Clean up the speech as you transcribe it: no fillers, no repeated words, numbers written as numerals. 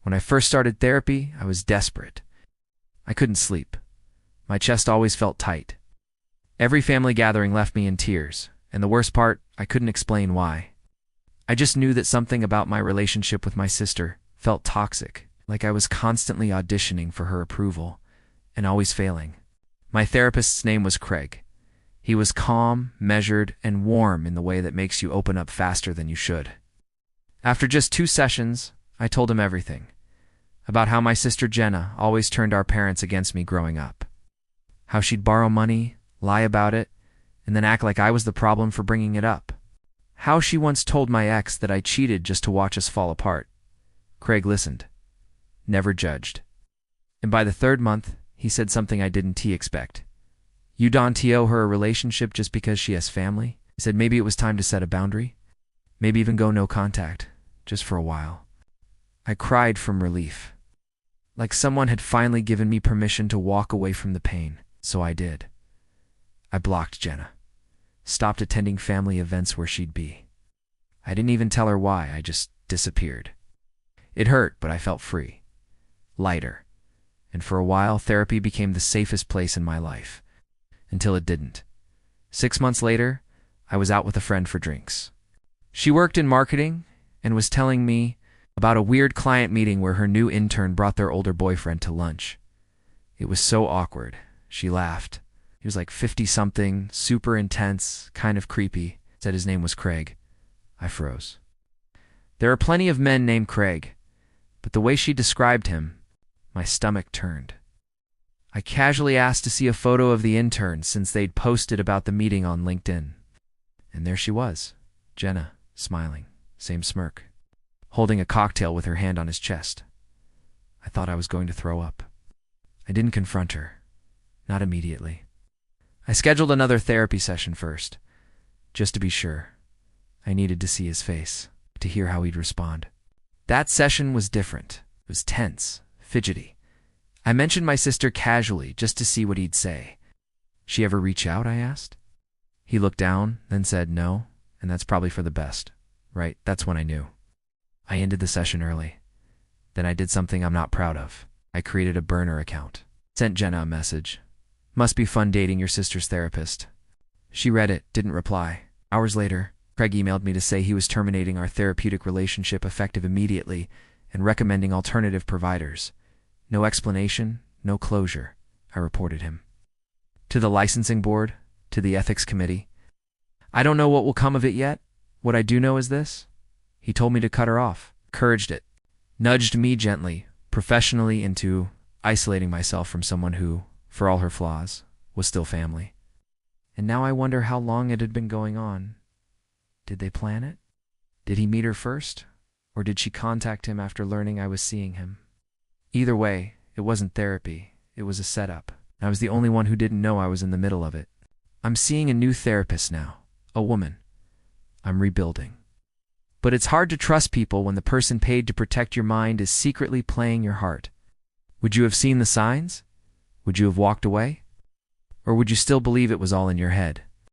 When I first started therapy, I was desperate. I couldn't sleep. My chest always felt tight. Every family gathering left me in tears, and the worst part, I couldn't explain why. I just knew that something about my relationship with my sister felt toxic, like I was constantly auditioning for her approval, and always failing. My therapist's name was Craig. He was calm, measured, and warm in the way that makes you open up faster than you should. After just 2 sessions, I told him everything. About how my sister Jenna always turned our parents against me growing up. How she'd borrow money, lie about it, and then act like I was the problem for bringing it up. How she once told my ex that I cheated just to watch us fall apart. Craig listened. Never judged. And by the 3rd month, he said something I didn't expect. You don't owe her a relationship just because she has family? He said maybe it was time to set a boundary. Maybe even go no contact, just for a while. I cried from relief. Like someone had finally given me permission to walk away from the pain, so I did. I blocked Jenna. Stopped attending family events where she'd be. I didn't even tell her why, I just disappeared. It hurt, but I felt free. Lighter. And for a while, therapy became the safest place in my life. Until it didn't. 6 months later, I was out with a friend for drinks. She worked in marketing and was telling me about a weird client meeting where her new intern brought their older boyfriend to lunch. It was so awkward. She laughed. He was like 50-something, super intense, kind of creepy. Said his name was Craig. I froze. There are plenty of men named Craig, but the way she described him, my stomach turned. I casually asked to see a photo of the intern since they'd posted about the meeting on LinkedIn. And there she was, Jenna, smiling, same smirk, holding a cocktail with her hand on his chest. I thought I was going to throw up. I didn't confront her. Not immediately. I scheduled another therapy session first, just to be sure. I needed to see his face, to hear how he'd respond. That session was different. It was tense, fidgety. I mentioned my sister casually, just to see what he'd say. She ever reach out, I asked. He looked down, then said no, and that's probably for the best. Right, that's when I knew. I ended the session early. Then I did something I'm not proud of. I created a burner account. Sent Jenna a message. Must be fun dating your sister's therapist. She read it, didn't reply. Hours later, Craig emailed me to say he was terminating our therapeutic relationship effective immediately and recommending alternative providers. No explanation, no closure, I reported him. To the licensing board, to the ethics committee. I don't know what will come of it yet. What I do know is this. He told me to cut her off, encouraged it, nudged me gently, professionally into isolating myself from someone who, for all her flaws, was still family. And now I wonder how long it had been going on. Did they plan it? Did he meet her first? Or did she contact him after learning I was seeing him? Either way, it wasn't therapy. It was a setup. I was the only one who didn't know I was in the middle of it. I'm seeing a new therapist now. A woman. I'm rebuilding. But it's hard to trust people when the person paid to protect your mind is secretly playing your heart. Would you have seen the signs? Would you have walked away? Or would you still believe it was all in your head?